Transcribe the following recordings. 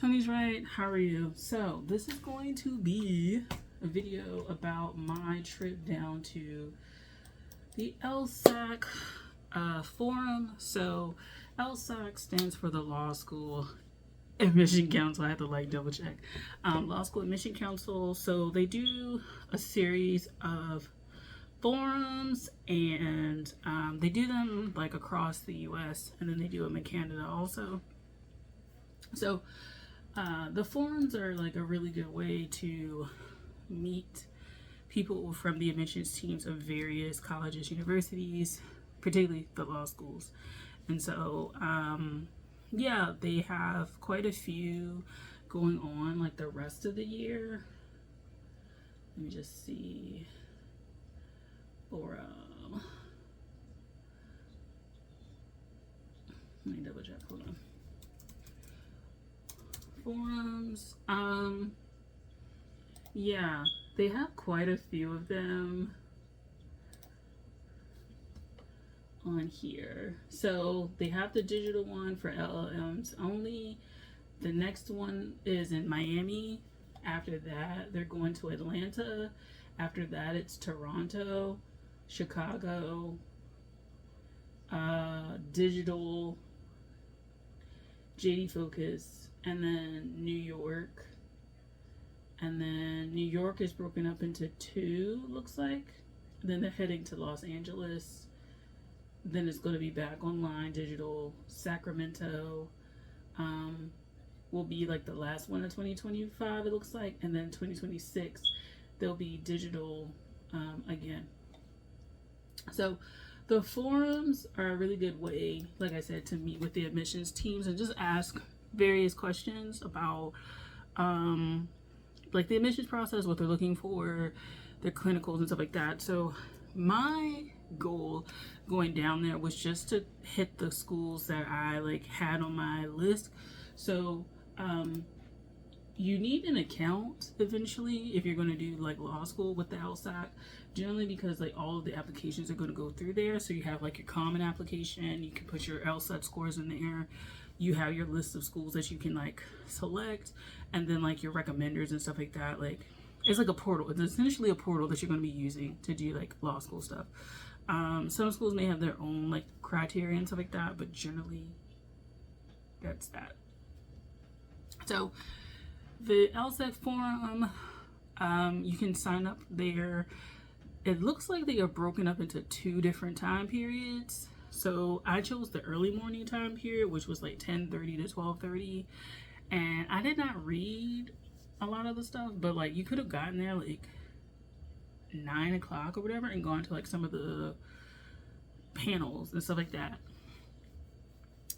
Tony's right. How are you? So this is going to be a video about my trip down to the LSAC forum. So LSAC stands for the Law School Admission Council. I have to double check. Law School Admission Council. So they do a series of forums, and they do them across the US, and then they do them in Canada also. So the forums are a really good way to meet people from the admissions teams of various colleges, universities, particularly the law schools. And so yeah, they have quite a few going on the rest of the year. Let me just see. Or let me double check. Hold on. Forums. Yeah, they have quite a few of them on here. So they have the digital one for LLMs only. The next one is in Miami. After that, they're going to Atlanta. After that, it's Toronto, Chicago, digital, JD Focus, and then New York. And then New York is broken up into two, looks like. Then they're heading to Los Angeles. Then it's going to be back online, digital. Sacramento will be the last one of 2025, it looks like. And then 2026, there'll be digital again. So the forums are a really good way, like I said, to meet with the admissions teams and just ask various questions about the admissions process, what they're looking for, their clinicals and stuff like that. So my goal going down there was just to hit the schools that I had on my list. So you need an account eventually if you're going to do law school with the LSAC, generally because all of the applications are going to go through there. So you have your common application, you can put your LSAT scores in there, you have your list of schools that you can select, and then your recommenders and stuff like that. It's a portal. It's essentially a portal that you're going to be using to do law school stuff. Some schools may have their own criteria and stuff like that, but generally that's that. So the LSAC forum, you can sign up there. It looks like they are broken up into two different time periods. So I chose the early morning time period, which was 10:30 to 12:30. And I did not read a lot of the stuff, but you could have gotten there 9 o'clock or whatever and gone to some of the panels and stuff like that.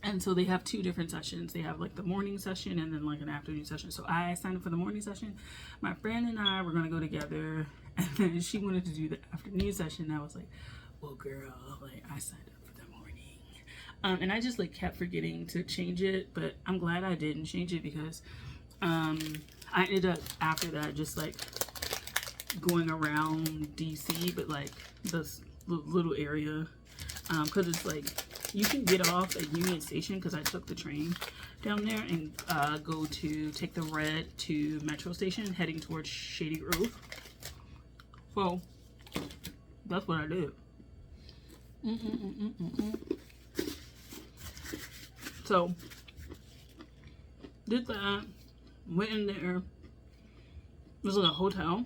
And so they have two different sessions. They have the morning session and then an afternoon session. So I signed up for the morning session. My friend and I were going to go together, and then she wanted to do the afternoon session. I was like, well, girl, I signed up for the morning. And I just kept forgetting to change it, but I'm glad I didn't change it because I ended up after that just going around DC, but this little area, because it's you can get off at Union Station, because I took the train down there, and go to take the red to Metro Station heading towards Shady Grove. Well, that's what I did. So did that, went in there. It was a hotel.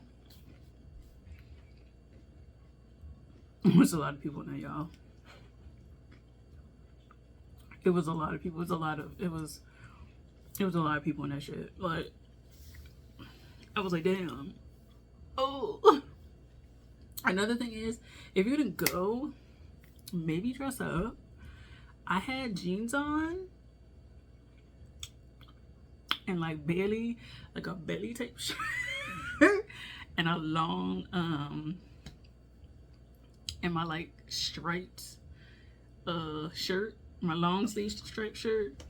There's a lot of people in there, y'all. It was a lot of people. It was a lot of people in that shit. I was like, damn. Oh. Another thing is, if you're gonna go, maybe dress up. I had jeans on and barely a belly type shirt and a long and my striped shirt. My long sleeve striped shirt.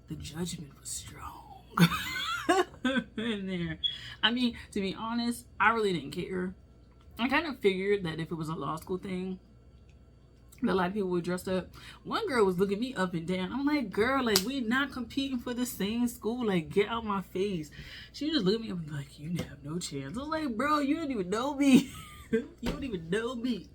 The judgment was strong in there. I mean, to be honest, I really didn't care. I kind of figured that if it was a law school thing, A lot of people were dressed up. One girl was looking me up and down. I'm like, girl, like, we not competing for the same school. Like, get out my face. She just looked at me up and like, you have no chance. I was like, bro, you don't even know me. You don't even know me.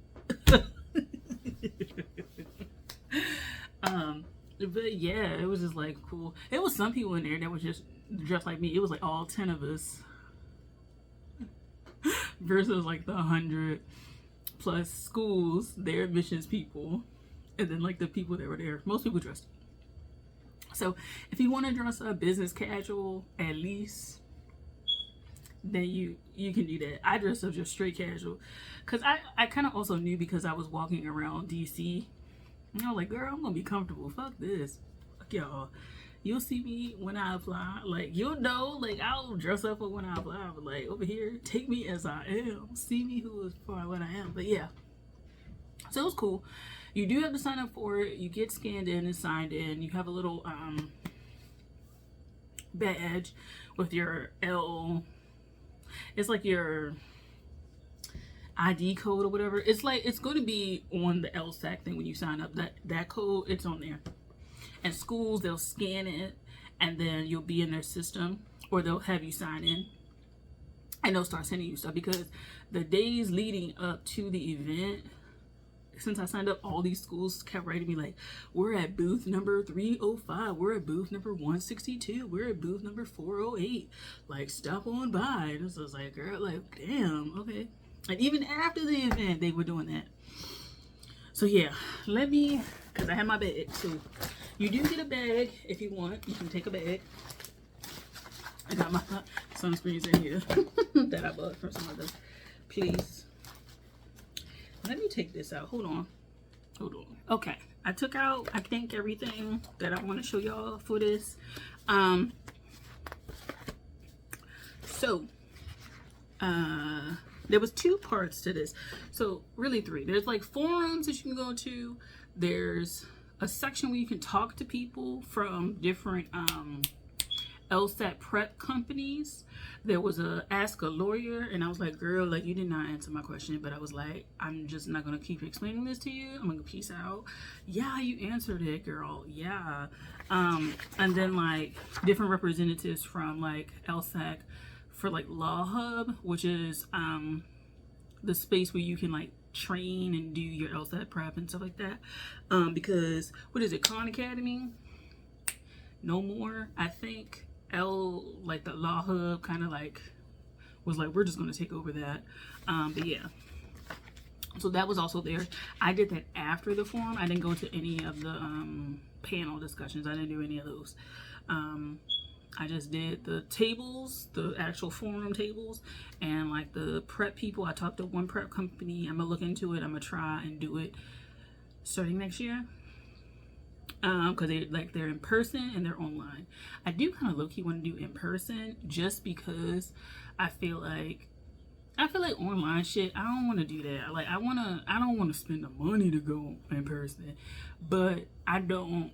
But yeah, it was just like cool. It was some people in there that was just dressed like me. It was like all 10 of us versus like the 100 plus schools, their admissions people, and then like the people that were there. Most people dressed. So if you want to dress up business casual, at least, then you can do that. I dressed up just straight casual because I kind of also knew, because I was walking around DC, and I was like, girl, I'm gonna be comfortable. Fuck this. Fuck y'all. You'll see me when I apply. Like, you'll know, like, I'll dress up for when I apply. But, like, over here, take me as I am. See me who is for what I am. But, yeah. So, it was cool. You do have to sign up for it. You get scanned in and signed in. You have a little badge with your it's like your ID code or whatever. It's like, it's going to be on the LSAC thing when you sign up. That code, it's on there. And schools, they'll scan it, and then you'll be in their system, or they'll have you sign in, and they'll start sending you stuff. Because the days leading up to the event, since I signed up, all these schools kept writing me like, we're at booth number 305, we're at booth number 162, we're at booth number 408, like, stop on by. And so I was like, girl, like, damn, okay. And even after the event, they were doing that. So yeah, because I had my bag, so you do get a bag if you want. You can take a bag. I got my sunscreens in here that I bought from some other place. Let me take this out. Hold on. Okay, I took out, I think, everything that I want to show y'all for this. There was 2 parts to this. So really 3. There's like forums that you can go to. There's a section where you can talk to people from different LSAT prep companies. There was a ask a lawyer, and I was like, girl, like, you did not answer my question. But I was like, I'm just not gonna keep explaining this to you. I'm gonna peace out. Yeah, you answered it, girl. Yeah. And then like different representatives from like LSAC for like Law Hub, which is the space where you can like train and do your LSAT prep and stuff like that. Because what is it, Khan Academy? No more. I think like the Law Hub kind of like was like, we're just gonna take over that. But yeah. So that was also there. I did that after the forum. I didn't go to any of the panel discussions. I didn't do any of those. I just did the tables, the actual forum tables, and like the prep people. I talked to one prep company. I'm gonna look into it. I'm gonna try and do it starting next year. Because they're in person and they're online. I do kind of low-key want to do in person, just because I feel like online shit, I don't want to do that. Like, I don't want to spend the money to go in person, but I feel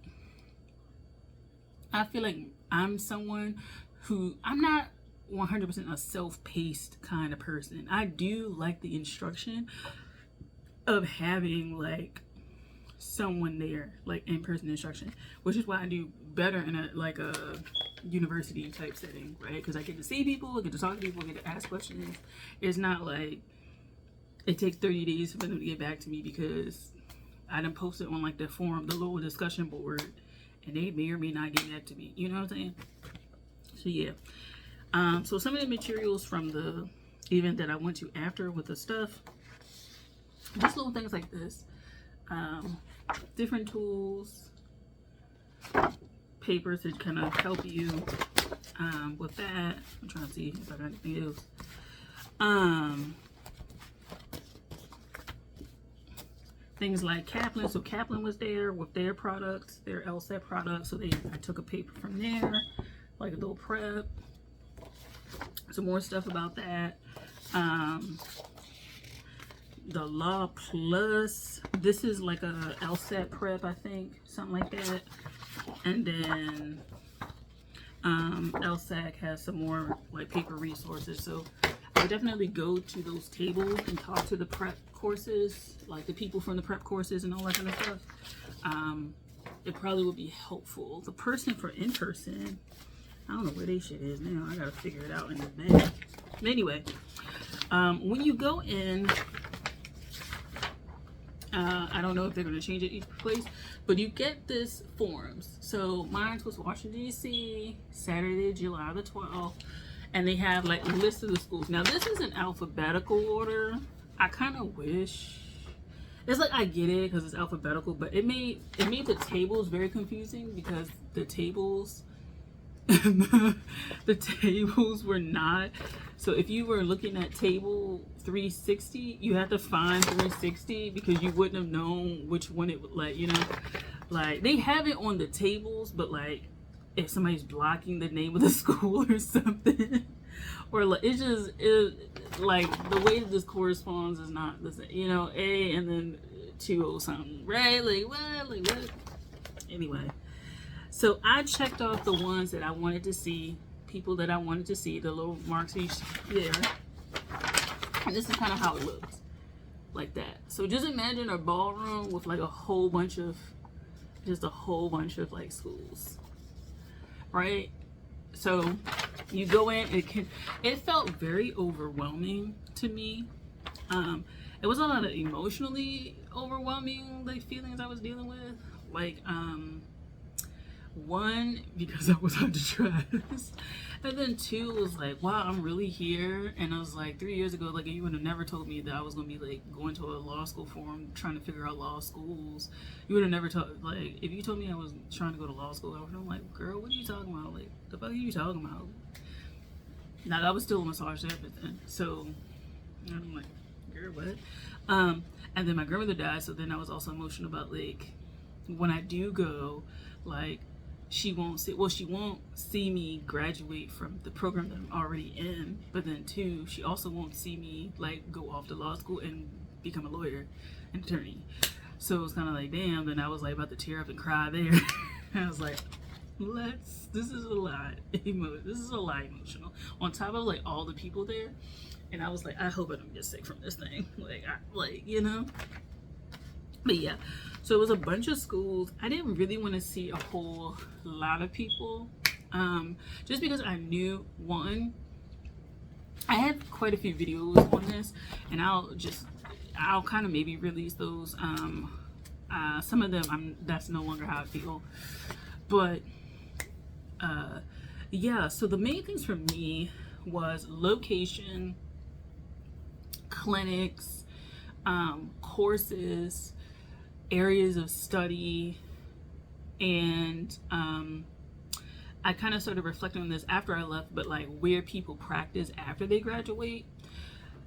like I'm someone who, I'm not 100% a self-paced kind of person. I do like the instruction of having like someone there, like in-person instruction, which is why I do better in a university type setting, right? Because I get to see people, I get to talk to people, I get to ask questions. It's not like it takes 30 days for them to get back to me because I done posted on like the forum, the little discussion board, and they may or may not get back to me. You know what I'm saying? So yeah. So some of the materials from the event that I went to after with the stuff, just little things like this. Different tools, papers to kind of help you with that. I'm trying to see if I got anything else. Things like Kaplan. So Kaplan was there with their products, their LSAT products. So I took a paper from there, like a little prep. Some more stuff about that. The Law Plus, this is like a LSAT prep, I think, something like that. And then LSAC has some more like paper resources. So I would definitely go to those tables and talk to the prep courses, like the people from the prep courses and all that kind of stuff, it probably would be helpful. The person for in-person, I don't know where they shit is now. I gotta figure it out in the bag. But anyway, when you go in, I don't know if they're gonna change it each place, but you get this forms. So mine was Washington D.C., Saturday, July the 12th, and they have like a list of the schools. Now this is in alphabetical order. I kind of wish. It's like I get it because it's alphabetical, but it made the tables very confusing because the tables the tables were not. So if you were looking at table 360, you had to find 360 because you wouldn't have known which one it would, like, you know, like they have it on the tables, but like if somebody's blocking the name of the school or something, or like like the way that this corresponds is not the same, you know, A and then 20 something, right? Like what? Anyway, so I checked off the ones that I wanted to see, people that I wanted to see, the little marks each there, and this is kind of how it looks, like that. So just imagine a ballroom with like a whole bunch of like schools, right? So you go in, it felt very overwhelming to me. It was a lot of emotionally overwhelming like feelings I was dealing with. Like one, because I was underdressed, and then two was like, wow, I'm really here. And I was like, 3 years ago, like you would have never told me that I was gonna be like going to a law school forum trying to figure out law schools. You would have never told, like, if you told me I was trying to go to law school, I would have been like, girl, what are you talking about? Like, the fuck are you talking about? Now I was still a massage therapist then, so I'm like, girl, what? And then my grandmother died, so then I was also emotional about like when I do go, like she won't see me graduate from the program that I'm already in, but then two, she also won't see me like go off to law school and become a lawyer, an attorney. So it was kind of like, damn. Then I was like about to tear up and cry there. I was like, this is a lot. This is a lot emotional. On top of like all the people there, and I was like, I hope I don't get sick from this thing. Like, you know. But yeah, so it was a bunch of schools. I didn't really want to see a whole lot of people, just because I knew, one, I had quite a few videos on this, and I'll kind of maybe release those. Some of them, that's no longer how I feel, but yeah. So the main things for me was location, clinics, courses, areas of study, and I kind of started reflecting on this after I left, but like where people practice after they graduate.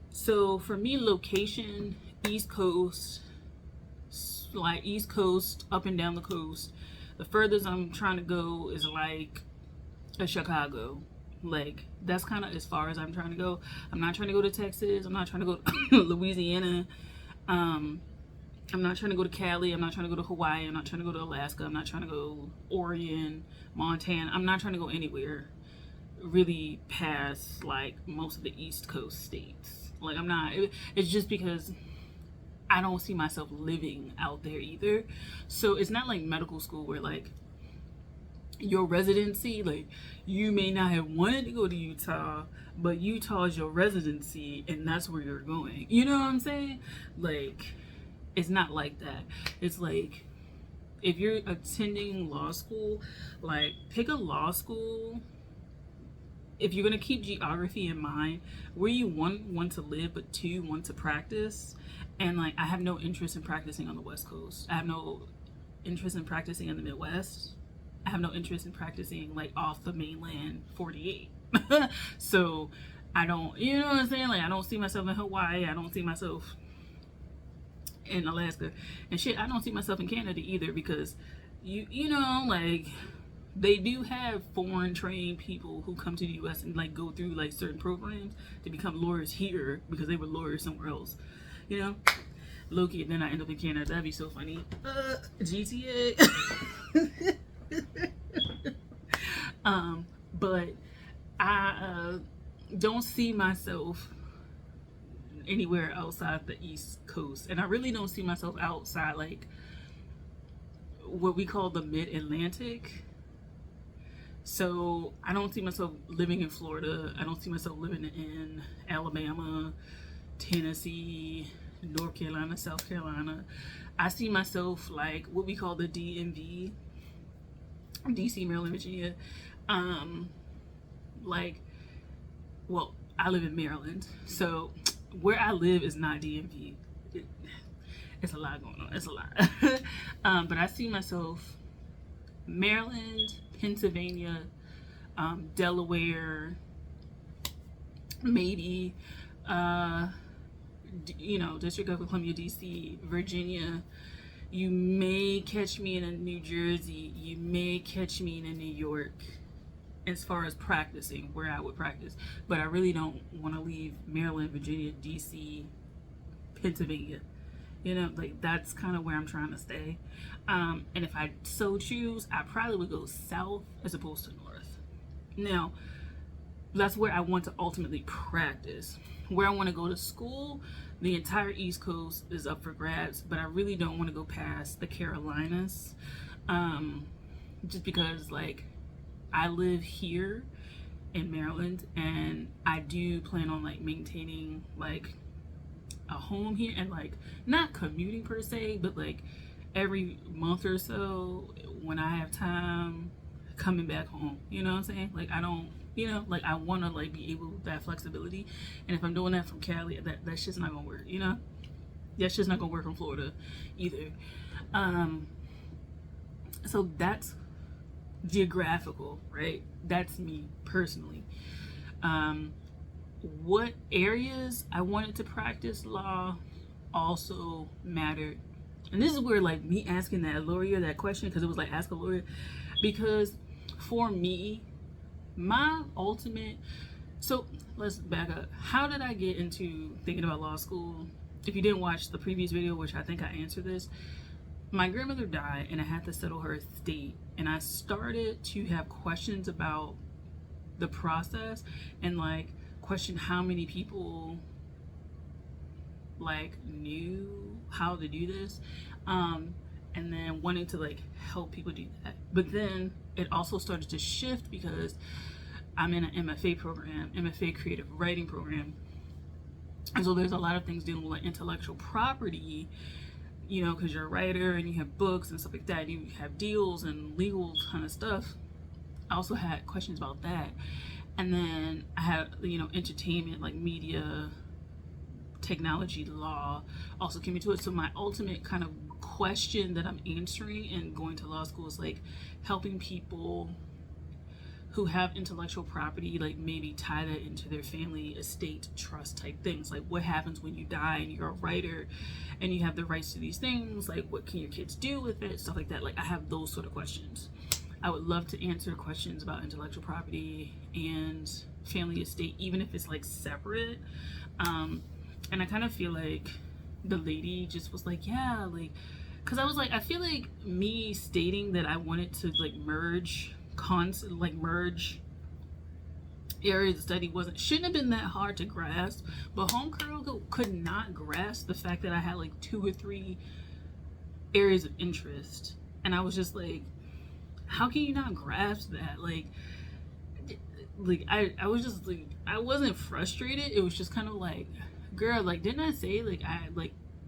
So for me, location, East Coast, like East Coast, up and down the coast. The furthest I'm trying to go is like a Chicago. Like that's kind of as far as I'm trying to go. I'm not trying to go to Texas. I'm not trying to go to Louisiana. I'm not trying to go to Cali. I'm not trying to go to Hawaii. I'm not trying to go to Alaska. I'm not trying to go Oregon, Montana. I'm not trying to go anywhere really past like most of the East Coast states. Like I'm not, it's just because I don't see myself living out there either. So it's not like medical school where like your residency, like you may not have wanted to go to Utah, but Utah is your residency and that's where you're going. You know what I'm saying? Like, it's not like that. It's like if you're attending law school, like pick a law school. If you're gonna keep geography in mind, where you want to live, but two, want to practice. And like I have no interest in practicing on the West Coast. I have no interest in practicing in the Midwest. I have no interest in practicing like off the mainland 48. So I don't, you know what I'm saying? Like I don't see myself in Hawaii. I don't see myself in Alaska, and shit, I don't see myself in Canada either, because you know, like they do have foreign trained people who come to the US and like go through like certain programs to become lawyers here because they were lawyers somewhere else, you know. Loki, and then I end up in Canada. That'd be so funny. GTA. But I don't see myself anywhere outside the East Coast. And I really don't see myself outside like what we call the mid-Atlantic. So I don't see myself living in Florida. I don't see myself living in Alabama, Tennessee, North Carolina, South Carolina. I see myself like what we call the DMV, DC, Maryland, Virginia. Like, well, I live in Maryland, so where I live is not DMV. It's a lot going on. It's a lot. But I see myself Maryland, Pennsylvania, Delaware, maybe, District of Columbia, DC, Virginia. You may catch me in a New Jersey. You may catch me in a New York, as far as practicing, where I would practice. But I really don't want to leave Maryland, Virginia, DC, Pennsylvania. Like that's kind of where I'm trying to stay. And if I so choose, I probably would go south as opposed to north. Now, that's where I want to ultimately practice. Where I want to go to school, the entire East Coast is up for grabs, but I really don't want to go past the Carolinas. Just because, like, I live here in Maryland, and I do plan on, like, maintaining, like, a home here, and, like, not commuting per se, but, like, every month or so, when I have time, coming back home. You know what I'm saying? Like, I don't, like, I want to, like, be able that flexibility. And if I'm doing that from Cali, that's just not gonna work. That's just not gonna work from Florida either. So that's geographical, right? That's me personally. What areas I wanted to practice law also mattered. And this is where, like, me asking that lawyer that question, because it was like, ask a lawyer, because for me, my ultimate, so let's back up. How did I get into thinking about law school? If you didn't watch the previous video, which I think I answered this, my grandmother died and I had to settle her estate, and I started to have questions about the process, and like question how many people like knew how to do this, and then wanting to like help people do that. But then it also started to shift because I'm in an MFA program, MFA creative writing program, and so there's a lot of things dealing with like intellectual property, because you're a writer and you have books and stuff like that, you have deals and legal kind of stuff. I also had questions about that. And then I had, entertainment, like media, technology, law also came into it. So my ultimate kind of question that I'm answering and going to law school is like helping people who have intellectual property, like maybe tie that into their family estate trust type things. Like what happens when you die and you're a writer and you have the rights to these things? Like what can your kids do with it? Stuff like that. Like I have those sort of questions. I would love to answer questions about intellectual property and family estate, even if it's like separate. And I kind of feel like the lady just was like, yeah, like, cause I was like, I feel like me stating that I wanted to like merge areas of study shouldn't have been that hard to grasp. But homegirl could not grasp the fact that I had like 2 or 3 areas of interest, and I was just like, how can you not grasp that? Like I was just like, I wasn't frustrated. It was just kind of like, girl, like, didn't I say like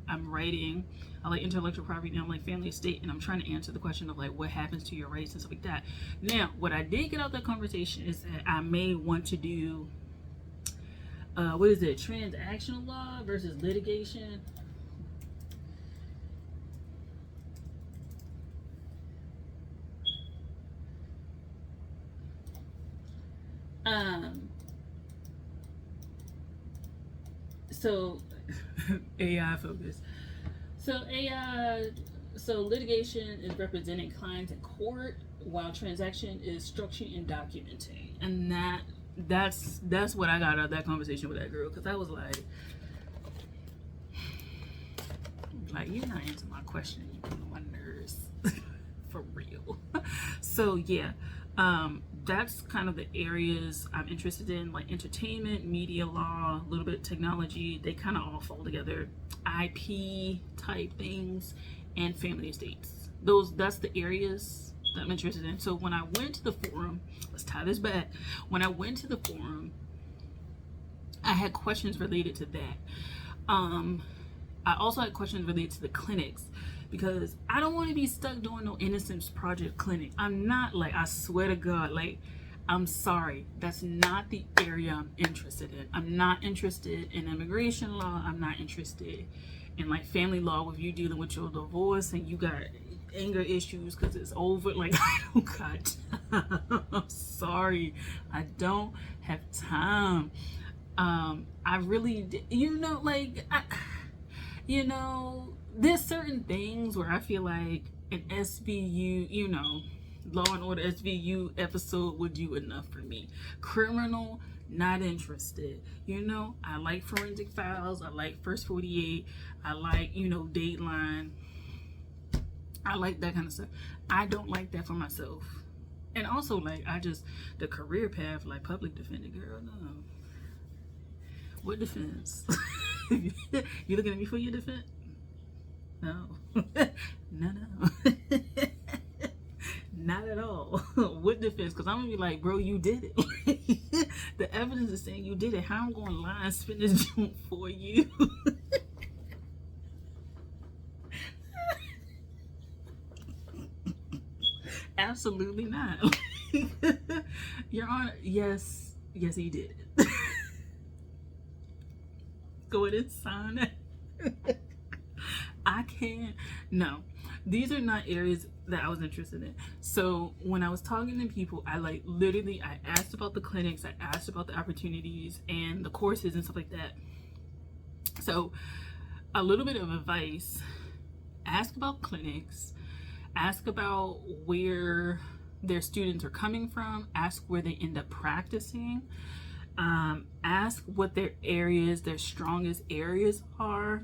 I'm writing, I like intellectual property, and I'm like family estate, and I'm trying to answer the question of like what happens to your rights and stuff like that. Now, what I did get out of that conversation is that I may want to do what is it, transactional law versus litigation. So AI focus. So litigation is representing clients in court, while transaction is structuring and documenting. And that's what I got out of that conversation with that girl, because I was like, you're not answering my question, you put on my nerves. For real. So yeah, that's kind of the areas I'm interested in, like entertainment, media law, a little bit of technology. They kind of all fall together. IP type things and family estates. That's the areas that I'm interested in. So when I went to the forum, let's tie this back. When I went to the forum, I had questions related to that. I also had questions related to the clinics, because I don't want to be stuck doing no Innocence Project clinic. I'm not, like, I swear to God, like, I'm sorry, that's not the area I'm interested in. I'm not interested in immigration law. I'm not interested in, like, family law with you dealing with your divorce and you got anger issues because it's over. Like, I don't got time. I'm sorry, I don't have time. I really, there's certain things where I feel like an SVU, Law and Order SVU episode would do enough for me. Criminal, not interested. I like Forensic Files. I like First 48. I like, Dateline. I like that kind of stuff. I don't like that for myself. And also, like, the career path, like public defender, girl, no. What defense? You looking at me for your defense? No. No. Not at all. What defense? Because I'm going to be like, bro, you did it. The evidence is saying you did it. How I'm going to lie and spin this joint for you? Absolutely not. Your Honor, yes, he did it. Go ahead and sign it. I can't. No, these are not areas that I was interested in. So when I was talking to people, I asked about the clinics, I asked about the opportunities and the courses and stuff like that. So a little bit of advice: ask about clinics, ask about where their students are coming from, ask where they end up practicing. Ask what their strongest areas are.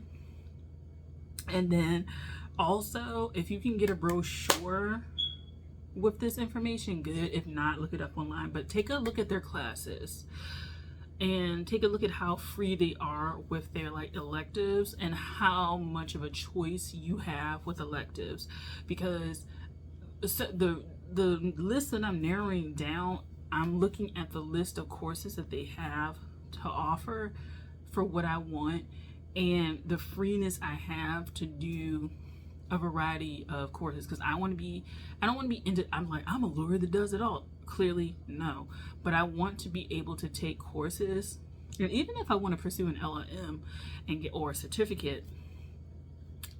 And then also, if you can get a brochure with this information, good. If not, look it up online. But take a look at their classes and take a look at how free they are with their, like, electives and how much of a choice you have with electives. Because the list that I'm narrowing down, I'm looking at the list of courses that they have to offer for what I want and the freeness I have to do a variety of courses, because I don't want to be I'm a lawyer that does it all. Clearly, no. But I want to be able to take courses, and even if I want to pursue an LLM or a certificate,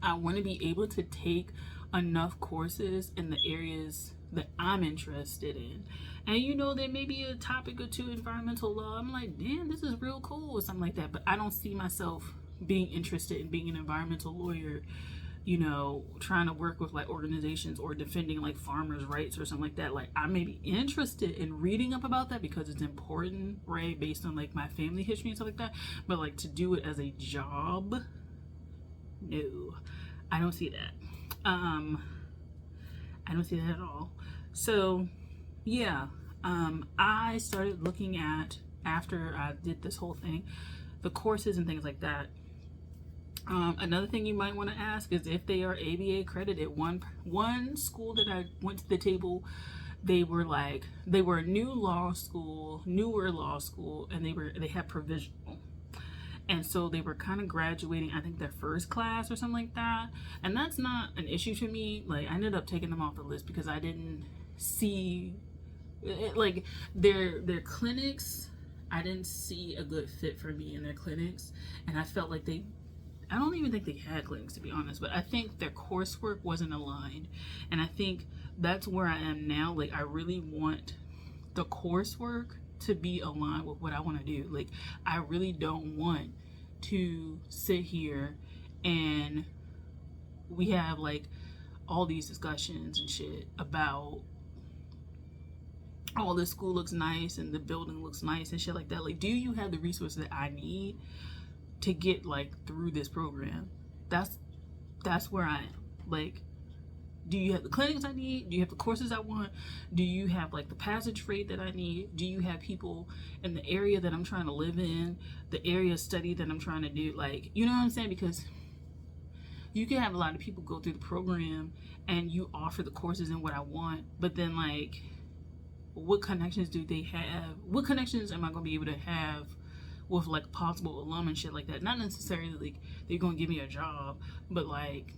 I want to be able to take enough courses in the areas that I'm interested in. And there may be a topic or two, environmental law. I'm like, damn, this is real cool, or something like that. But I don't see myself being interested in being an environmental lawyer, trying to work with, like, organizations or defending, like, farmers' rights or something like that. Like, I may be interested in reading up about that because it's important, right, based on, like, my family history and stuff like that. But, like, to do it as a job, no, I don't see that. I don't see that at all. So, yeah, I started looking at, after I did this whole thing, the courses and things like that. Another thing you might want to ask is if they are ABA accredited. One school that I went to the table, they were a newer law school, and they had provisional. And so they were kind of graduating, I think, their first class or something like that. And that's not an issue to me. Like, I ended up taking them off the list because I didn't see it, like, their clinics. I didn't see a good fit for me in their clinics. And I felt like I don't even think they had clinics, to be honest, but I think their coursework wasn't aligned. And I think that's where I am now. Like, I really want the coursework to be aligned with what I want to do. Like, I really don't want to sit here and we have, like, all these discussions and shit about, oh, the school looks nice and the building looks nice and shit like that. Like, do you have the resources that I need to get, like, through this program? That's where I am. Like, Do you have the clinics I need? Do you have the courses I want? Do you have like the passage rate that I need? Do you have people in the area that I'm trying to live in, the area of study that I'm trying to do? Like, you know what I'm saying? Because you can have a lot of people go through the program and you offer the courses and what I want, but then like, what connections do they have? What connections am I going to be able to have with like possible alum and shit like that? Not necessarily like they're going to give me a job, but like,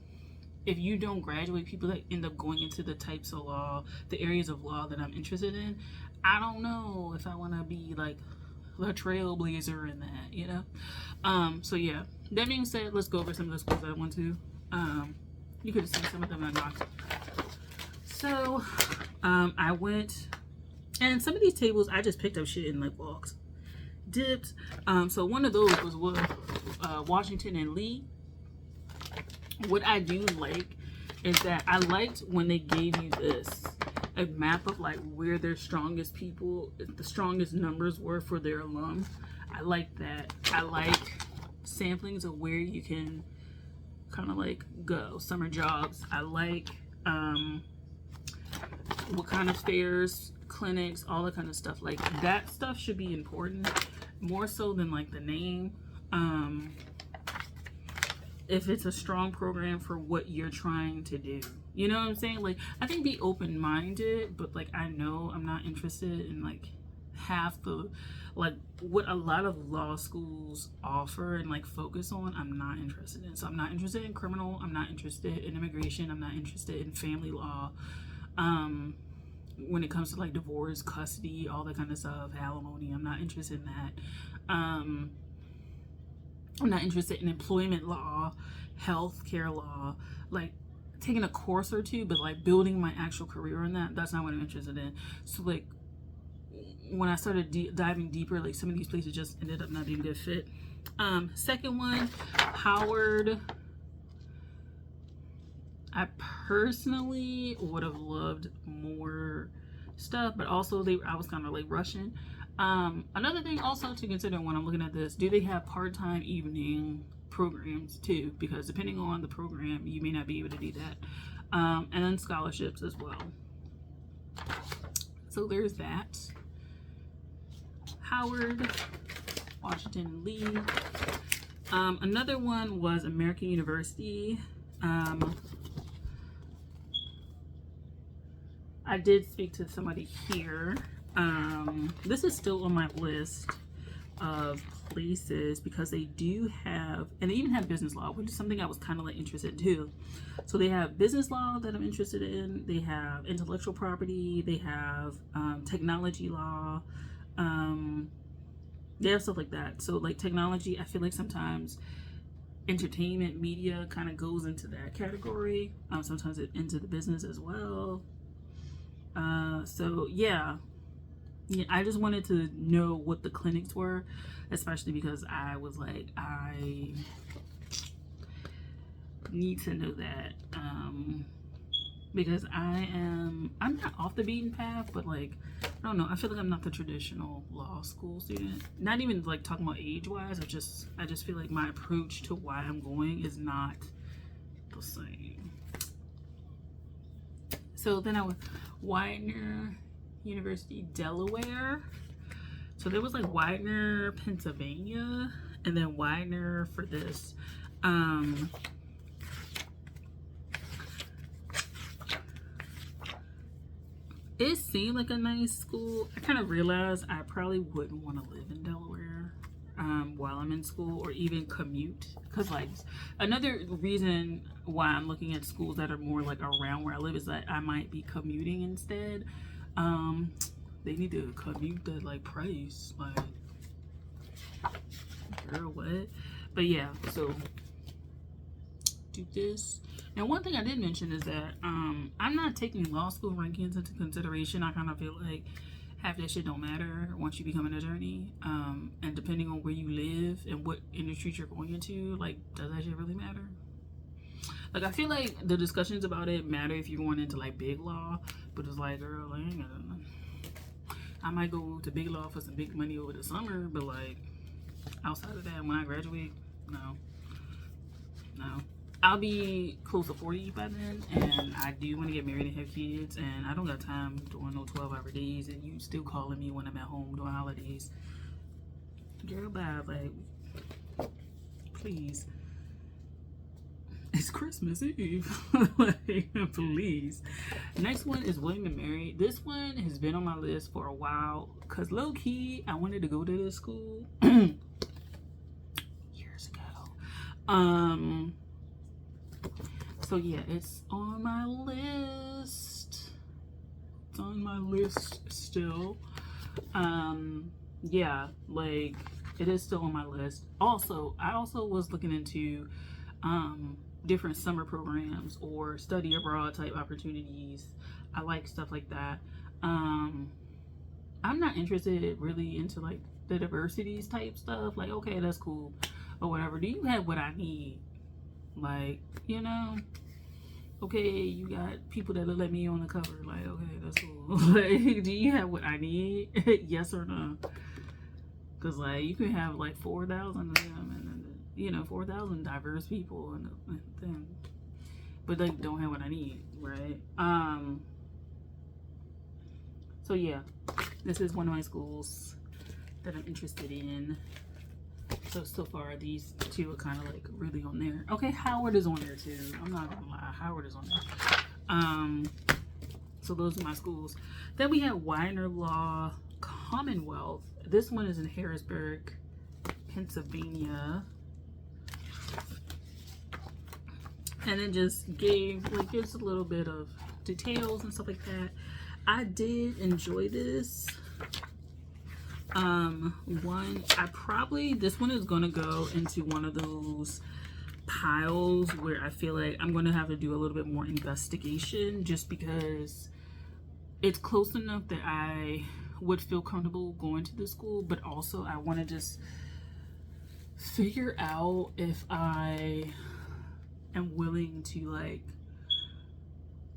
if you don't graduate people that end up going into the types of law, the areas of law that I'm interested in, I don't know if I want to be like a trailblazer in that, you know? So yeah, that being said, let's go over some of the schools that I went to. You could have seen some of them I knocked. So, I went, and some of these tables, I just picked up shit in like walks, dips. So one of those was with Washington and Lee. What I do like is that I liked when they gave you this, a map of like where their strongest people, the strongest numbers were for their alum. I like that. I like samplings of where you can kind of like go, summer jobs. I like what kind of fairs, clinics, all that kind of stuff. Like that stuff should be important more so than like the name. If it's a strong program for what you're trying to do, you know what I'm saying? Like, I think be open-minded, but like, I know I'm not interested in like half the, like what a lot of law schools offer and like focus on, I'm not interested in. So I'm not interested in criminal, I'm not interested in immigration, I'm not interested in family law. When it comes to like divorce, custody, all that kind of stuff, alimony, I'm not interested in that. I'm not interested in employment law, health care law, like taking a course or two, but like building my actual career in that, that's not what I'm interested in. So like when I started diving deeper, like some of these places just ended up not being a good fit. Second one, Howard. I personally would have loved more stuff, but also I was kind of like rushing. Another thing also to consider when I'm looking at this, do they have part-time evening programs too? Because depending on the program, you may not be able to do that. And then scholarships as well. So there's that. Howard, Washington, Lee. Another one was American University. I did speak to somebody here. This is still on my list of places because they do have, and they even have business law, which is something I was kind of like interested in too. So they have business law that I'm interested in. They have intellectual property. They have technology law. They have stuff like that. So like technology, I feel like sometimes entertainment media kind of goes into that category. Sometimes it into the business as well. So yeah, I just wanted to know what the clinics were, especially because I was like, I need to know that, because I'm not off the beaten path, but like, I don't know, I feel like I'm not the traditional law school student, not even like talking about age wise, I just feel like my approach to why I'm going is not the same. So then I was Widener University, Delaware. So there was like Widener, Pennsylvania, and then Widener for this. It seemed like a nice school. I kind of realized I probably wouldn't want to live in Delaware while I'm in school, or even commute, because like another reason why I'm looking at schools that are more like around where I live is that I might be commuting instead. They need to commute that like price, like girl, what? But yeah, so do this. And one thing I did mention is that I'm not taking law school rankings into consideration. I kind of feel like half that shit don't matter once you become an attorney. And depending on where you live and what industry you're going into, like, does that shit really matter? Like, I feel like the discussions about it matter if you're going into like big law, but it's like, girl, I ain't gonna, I might go to big law for some big money over the summer, but like outside of that, when I graduate, no. I'll be close to 40 by then, and I do want to get married and have kids, and I don't got time doing no 12-hour days, and you still calling me when I'm at home doing holidays. Girl, bye, like, please. It's Christmas Eve. Like, please. Next one is William and Mary. This one has been on my list for a while, because low-key, I wanted to go to this school years ago. So yeah, it's on my list. It's on my list still. Yeah, like it is still on my list. Also, I also was looking into different summer programs or study abroad type opportunities. I like stuff like that. I'm not interested really into like the diversities type stuff. Like, okay, that's cool or whatever. Do you have what I need? Like, you know, okay, you got people that'll let me on the cover. Like, okay, that's cool. Like, do you have what I need? Yes or no? Because, like, you can have like 4,000 of them, and you know, 4,000 diverse people, and then, but they don't have what I need, right? So yeah, this is one of my schools that I'm interested in. So far, these two are kind of like really on there. Okay, Howard is on there too. I'm not gonna lie, Howard is on there. So those are my schools. Then we have Weiner Law Commonwealth. This one is in Harrisburg, Pennsylvania. And it just gives a little bit of details and stuff like that. I did enjoy this. This one is gonna go into one of those piles where I feel like I'm gonna have to do a little bit more investigation, just because it's close enough that I would feel comfortable going to the school, but also I want to just figure out if I am willing to like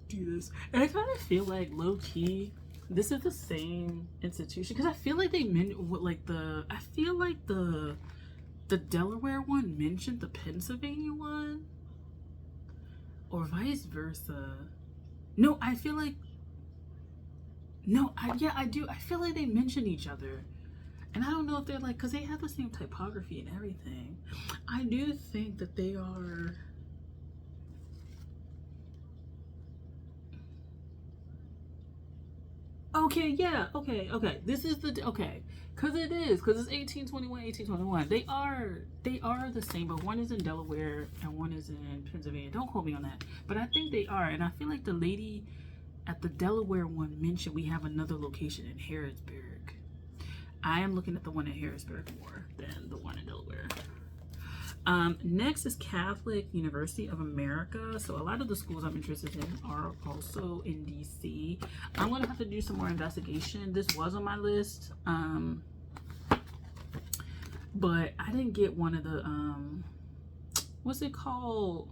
do this. And I kind of feel like low key this is the same institution, because I feel like I feel like the Delaware one mentioned the Pennsylvania one, or vice versa. No, I feel like I do. I feel like they mention each other, and I don't know if they're like, because they have the same typography and everything. I do think that they are. Okay, yeah, okay. This is because it's 1821. They are the same, but one is in Delaware and one is in Pennsylvania. Don't quote me on that, but I think they are, and I feel like the lady at the Delaware one mentioned we have another location in Harrisburg. I am looking at the one in Harrisburg more than the one in Delaware. Next is Catholic University of America. So a lot of the schools I'm interested in are also in DC. I'm gonna have to do some more investigation. This was on my list, but I didn't get one of the what's it called?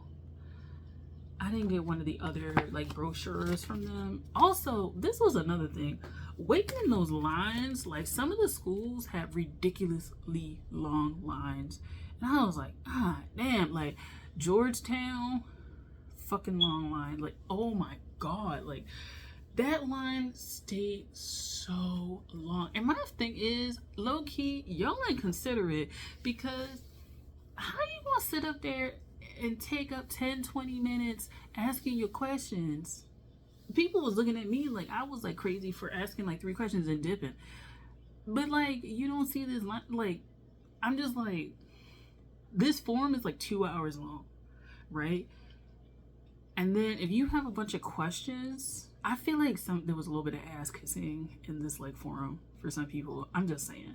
I didn't get one of the other like brochures from them. Also, this was another thing. Waiting in those lines, like some of the schools have ridiculously long lines. And I was like, damn, like Georgetown, fucking long line. Like, oh my God, like that line stayed so long. And my thing is, low key, y'all ain't considerate, because how you gonna sit up there and take up 10-20 minutes asking your questions? People was looking at me like I was like crazy for asking like 3 questions and dipping. But like, you don't see this line. Like, I'm just like, this form is like 2 hours long, right? And then if you have a bunch of questions, I feel like there was a little bit of ass kissing in this like forum for some people. I'm just saying.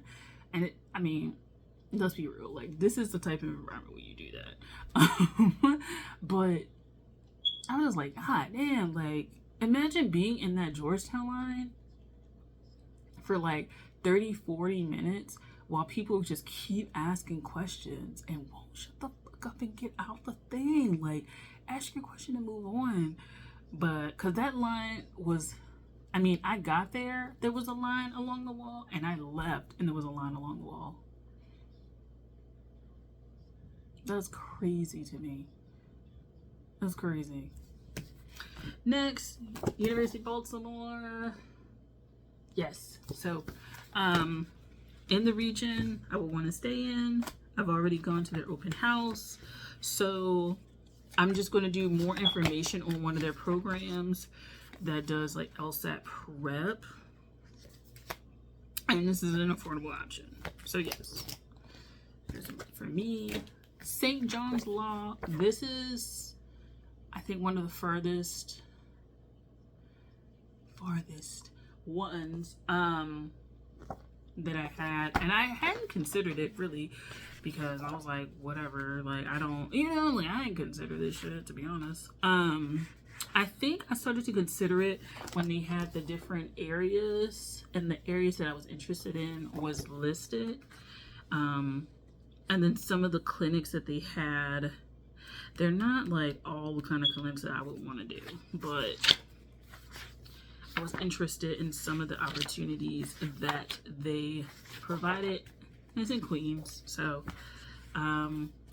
And I mean, let's be real, like this is the type of environment where you do that. But I was like, God damn, like imagine being in that Georgetown line for like 30-40 minutes while people just keep asking questions and won't shut the fuck up and get out the thing. Like, ask your question and move on. But because that line was, I mean, I got there was a line along the wall, and I left and there was a line along the wall. That's crazy to me. That's crazy. Next, University of Baltimore. Yes. So, in the region I would want to stay in. I've already gone to their open house. So I'm just going to do more information on one of their programs that does like LSAC prep. And this is an affordable option. So yes, there's for me. St. John's Law. This is, I think, one of the farthest ones that I had, and I hadn't considered it really because I was like, whatever, like I don't, like I didn't consider this shit, to be honest. I think I started to consider it when they had the different areas, and the areas that I was interested in was listed. And then some of the clinics that they had, they're not like all the kind of clinics that I would want to do, but I was interested in some of the opportunities that they provided. It's in Queens, so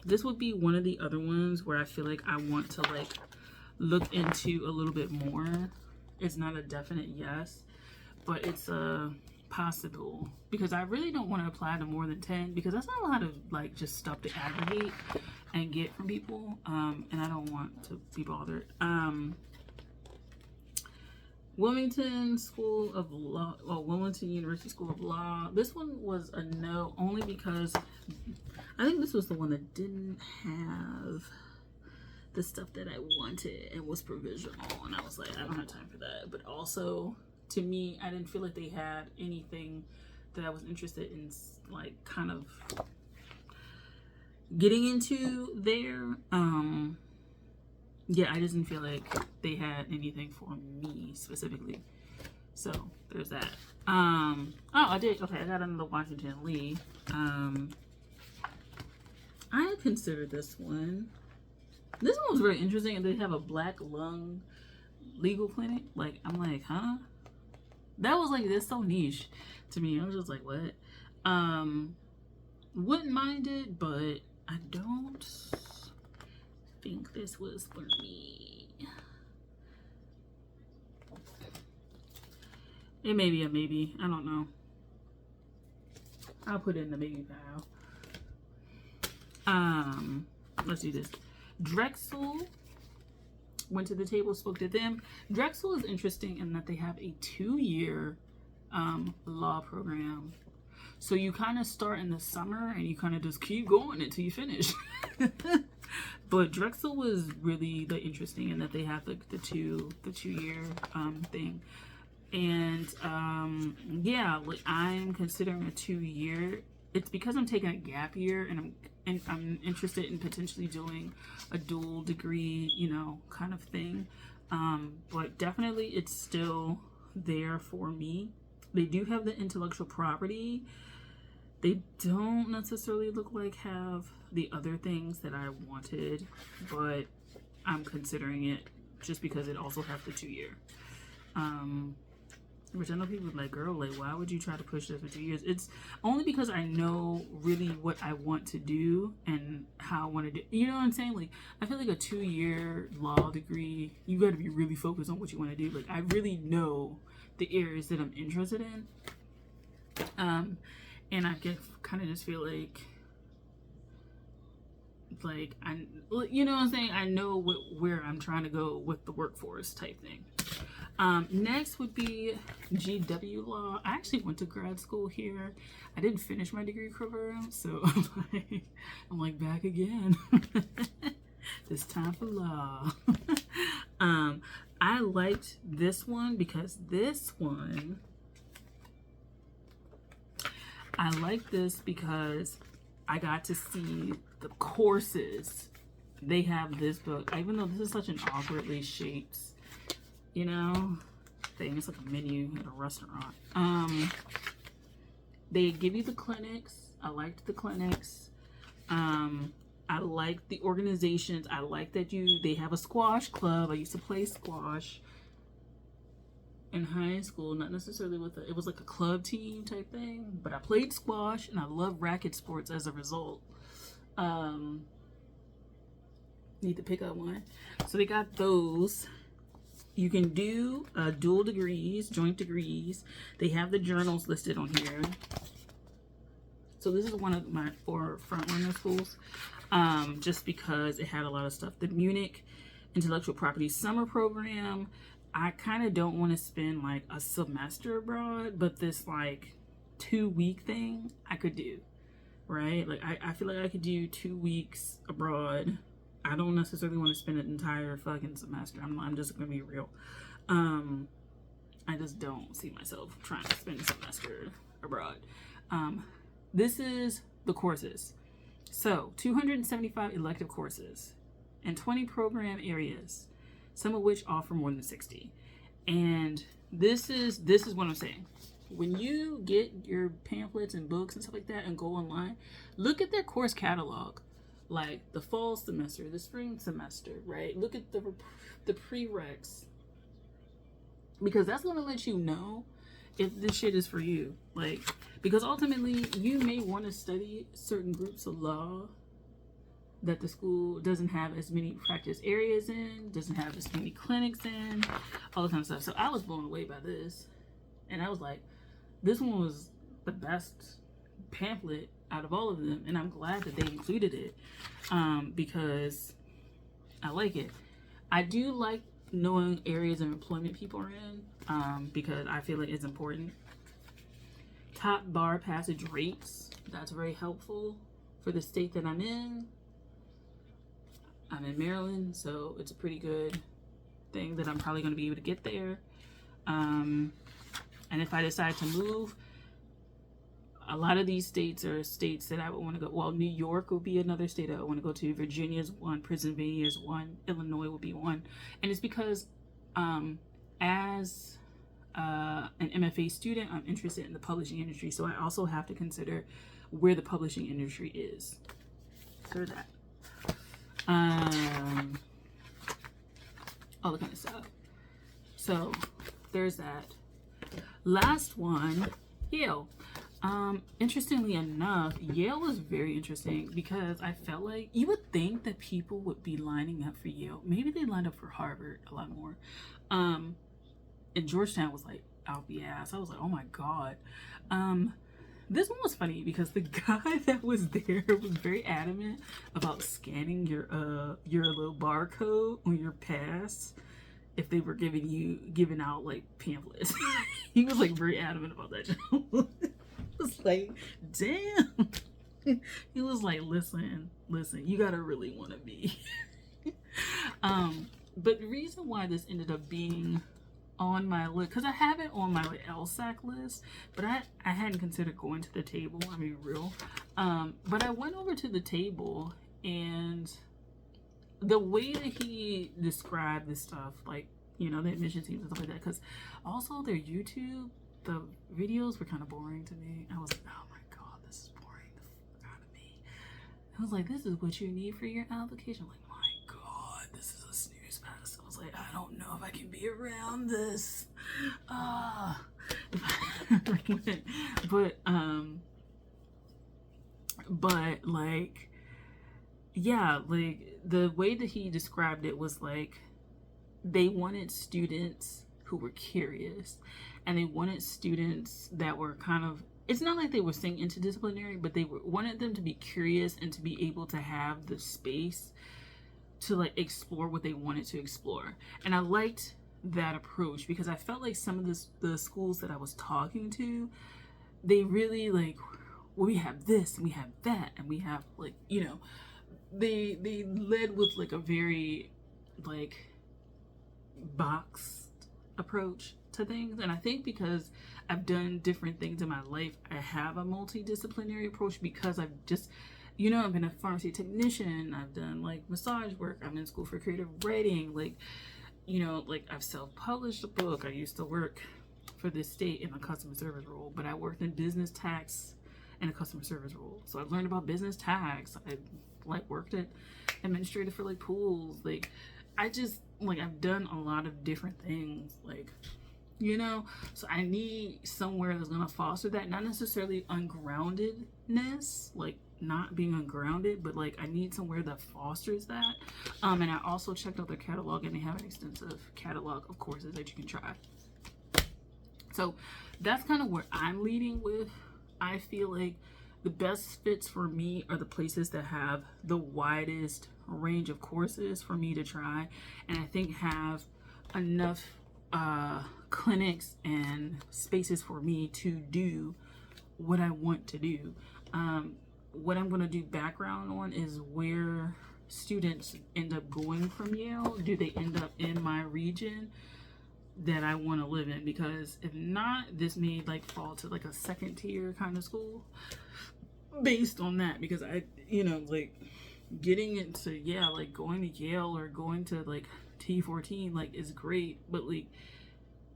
this would be one of the other ones where I feel like I want to like look into a little bit more. It's not a definite yes, but it's a possible, because I really don't want to apply to more than 10 because that's not a lot of like just stuff to aggregate and get from people, and I don't want to be bothered. Wilmington School of Law, or Wilmington University School of Law. This one was a no, only because I think this was the one that didn't have the stuff that I wanted and was provisional, and I was like, I don't have time for that. But also, to me, I didn't feel like they had anything that I was interested in, like kind of getting into there. Yeah, I just didn't feel like they had anything for me specifically. So there's that. Oh, I did. Okay, I got another Washington Lee. I considered this one. This one was very interesting, and they have a black lung legal clinic. Like, I'm like, huh? That was like, that's so niche to me. I was just like, what? Wouldn't mind it, but I don't think this was for me. It may be a maybe. I don't know. I'll put it in the maybe pile. Let's do this. Drexel. Went to the table, spoke to them. Drexel is interesting in that they have a 2-year law program. So you kind of start in the summer and you kind of just keep going until you finish. But Drexel was really interesting in that they have like the 2-year thing. And yeah, like I'm considering a 2-year. It's because I'm taking a gap year, and I'm interested in potentially doing a dual degree, kind of thing. But definitely it's still there for me. They do have the intellectual property. They don't necessarily look like have the other things that I wanted, but I'm considering it just because it also has the 2-year. Which I know people are like, girl, like, why would you try to push this for 2 years? It's only because I know really what I want to do and how I want to do. You know what I'm saying? Like, I feel like a 2-year law degree, you got to be really focused on what you want to do. Like, I really know the areas that I'm interested in. And I kind of just feel like I, you know what I'm saying? I know where I'm trying to go with the workforce type thing. Next would be GW Law. I actually went to grad school here. I didn't finish my degree program, so I'm like back again. It's time for law. I liked this one because I got to see the courses. They have this book, even though this is such an awkwardly shaped, thing. It's like a menu at a restaurant. They give you the clinics. I liked the clinics. I like the organizations. I like that they have a squash club. I used to play squash in high school, not necessarily it was like a club team type thing, but I played squash and I love racket sports as a result. Need to pick up one. So they got those. You can do dual degrees, joint degrees. They have the journals listed on here. So this is one of my 4 front runner schools, just because it had a lot of stuff. The Munich Intellectual Property Summer Program. I kind of don't want to spend like a semester abroad, but this like 2-week thing I could do, right? Like I feel like I could do 2 weeks abroad. I don't necessarily want to spend an entire fucking semester. I'm just gonna be real. I just don't see myself trying to spend a semester abroad. This is the courses. So 275 elective courses and 20 program areas, some of which offer more than 60. And this is what I'm saying. When you get your pamphlets and books and stuff like that and go online, look at their course catalog. Like the fall semester, the spring semester, right? Look at the prereqs, because that's going to let you know if this shit is for you. Like, because ultimately you may want to study certain groups of law that the school doesn't have as many practice areas in, doesn't have as many clinics in, all that kind of stuff. So I was blown away by this, and I was like, this one was the best pamphlet out of all of them, and I'm glad that they included it, because I like it. I do like knowing areas of employment people are in, because I feel like it's important. Top bar passage rates, that's very helpful for the state that I'm in. I'm in Maryland, so it's a pretty good thing that I'm probably going to be able to get there. And if I decide to move, a lot of these states are states that I would want to go. Well, New York would be another state I would want to go to. Virginia's one, Pennsylvania's one, Illinois would be one. And it's because as an MFA student, I'm interested in the publishing industry. So I also have to consider where the publishing industry is. So that. All the kind of stuff. So there's that. Last one, Yale. Interestingly enough, Yale was very interesting because I felt like you would think that people would be lining up for Yale. Maybe they lined up for Harvard a lot more. And Georgetown was like out the ass. I was like, oh my God. This one was funny because the guy that was there was very adamant about scanning your little barcode on your pass if they were giving out like pamphlets. He was like very adamant about that. I was like, damn. He was like, listen, you gotta really want to be. But the reason why this ended up being on my list, because I have it on my LSAC list, but I hadn't considered going to the table. I mean, real. But I went over to the table, and the way that he described this stuff, like, you know, the admission teams and stuff like that, because also their YouTube, the videos were kind of boring to me. I was like, oh my God, this is boring the fuck out of me. I was like, this is what you need for your application. I'm like, my God, this is a snooze fest. I was like, I don't know if I can be around this. But like, yeah, like the way that he described it was like they wanted students who were curious, and they wanted students that were kind of, it's not like they were saying interdisciplinary, but they wanted them to be curious and to be able to have the space to like explore what they wanted to explore. And I liked that approach because I felt like some of the schools that I was talking to, they really like, well, we have this and we have that and we have like, you know, they led with like a very like boxed approach to things. And I think because I've done different things in my life, I have a multidisciplinary approach because I've just, you know, I've been a pharmacy technician, I've done like massage work, I'm in school for creative writing, like, you know, like I've self-published a book. I used to work for this state in a customer service role, but I worked in business tax and a customer service role. So I've learned about business tax. I like worked at administrative for like pools. Like I just like, I've done a lot of different things, like, you know, so I need somewhere that's gonna foster that, not necessarily ungroundedness, like not being ungrounded, but like I need somewhere that fosters that. And I also checked out their catalog, and they have an extensive catalog of courses that you can try. So that's kind of where I'm leading with. I feel like the best fits for me are the places that have the widest range of courses for me to try, and I think have enough clinics and spaces for me to do what I want to do. What I'm going to do background on is where students end up going from Yale. Do they end up in my region that I want to live in? Because if not, this may like fall to like a second tier kind of school based on that. Because I, like getting into, like going to Yale or going to like T14 like is great, but like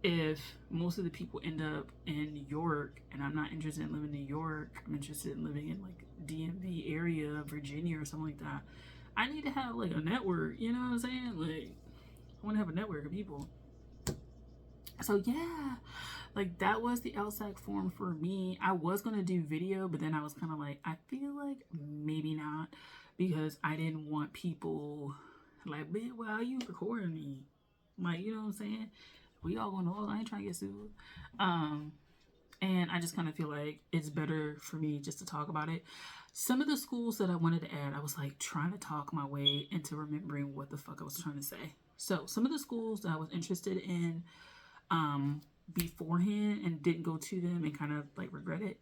if most of the people end up in New York and I'm not interested in living in New York, I'm interested in living in like DMV area, Virginia or something like that, I need to have like a network, you know what I'm saying? Like I want to have a network of people. So yeah, like that was the LSAC form for me. I was going to do video, but then I was kind of like, I feel like maybe not, because I didn't want people like, man, why are you recording me? Like, you know what I'm saying? We all going to law. I ain't trying to get sued. And I just kind of feel like it's better for me just to talk about it. Some of the schools that I wanted to add, I was like trying to talk my way into remembering what the fuck I was trying to say. So some of the schools that I was interested in beforehand and didn't go to them and kind of like regret it.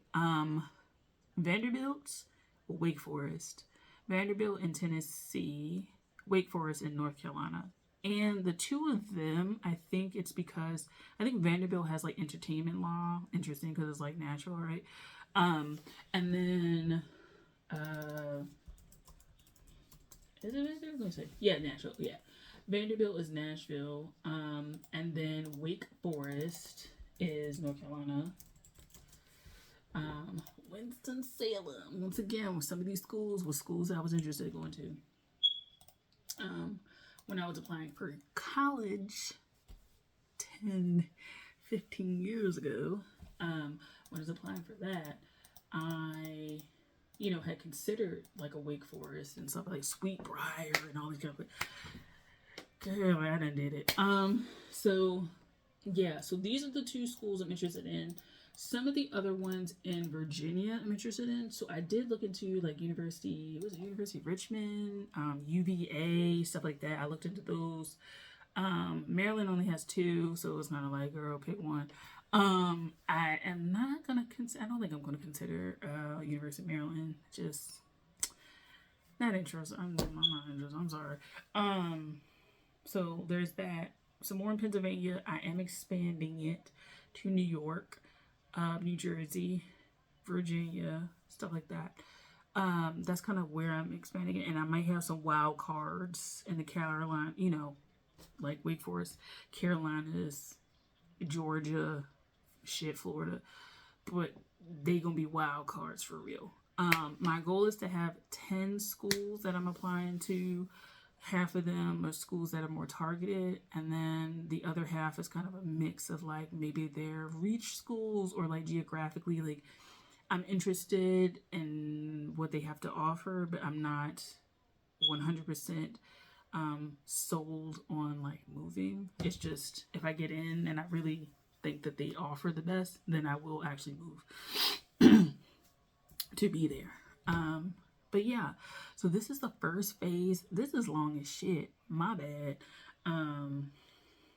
Vanderbilt, Wake Forest. Vanderbilt in Tennessee, Wake Forest in North Carolina. And the two of them, I think it's because I think Vanderbilt has like entertainment law. Interesting, because it's like natural, right? And then is it Nashville? Let me see. Yeah, Nashville. Yeah, Vanderbilt is Nashville. And then Wake Forest is North Carolina. Winston-Salem. Once again, some of these schools were schools I was interested in going to. When I was applying for college 10, 15 years ago, when I was applying for that, I, had considered like a Wake Forest and stuff like Sweetbriar and all these kind of, girl, I done did it. So these are the two schools I'm interested in. Some of the other ones in Virginia I'm interested in. So I did look into like University of Richmond, UVA, stuff like that. I looked into those. Maryland only has two, so it's kind of like, girl, pick one. I am not gonna I don't think I'm gonna consider University of Maryland. Just not interested. I'm not interested. I'm sorry. So there's that. Some more in Pennsylvania. I am expanding it to New York, New Jersey, Virginia, stuff like that. That's kind of where I'm expanding it, and I might have some wild cards in the Carolina, like Wake Forest, Carolinas, Georgia, Florida, but they gonna be wild cards for real. My goal is to have 10 schools that I'm applying to. Half of them are schools that are more targeted, and then the other half is kind of a mix of like maybe they're reach schools or like geographically, like I'm interested in what they have to offer, but I'm not 100% sold on like moving. It's just if I get in and I really think that they offer the best, then I will actually move to be there. But yeah, so this is the first phase. This is long as shit. My bad.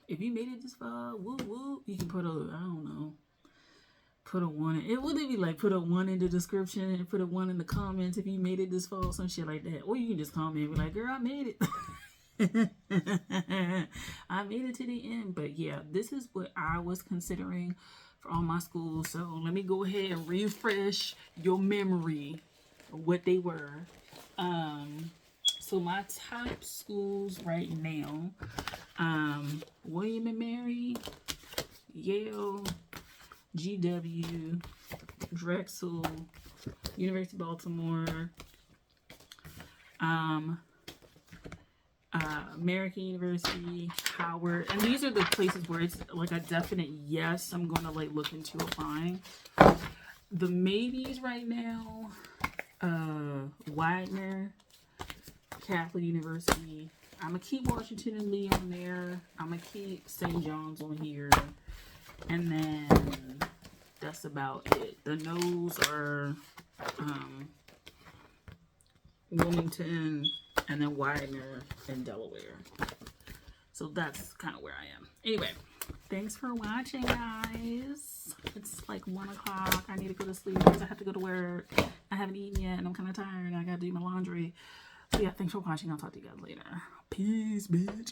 If you made it this far, woo, you can put put a 1 in. Would it be like put a 1 in the description and put a 1 in the comments if you made it this far, some shit like that. Or you can just comment and be like, girl, I made it. I made it to the end. But yeah, this is what I was considering for all my schools. So let me go ahead and refresh your memory of what they were. So my top schools right now, William and Mary, Yale, GW, Drexel, University of Baltimore, American University, Howard, and these are the places where it's like a definite yes, I'm gonna like look into applying. The maybes right now, Widener, Catholic University. I'm going to keep Washington and Lee on there. I'm going to keep St. John's on here. And then that's about it. The no's are Wilmington and then Widener and Delaware. So that's kind of where I am. Anyway, thanks for watching, guys. It's like 1 o'clock. I need to go to sleep because I have to go to work. I haven't eaten yet and I'm kind of tired. I got to do my laundry. So yeah, thanks for watching. I'll talk to you guys later. Peace, bitch.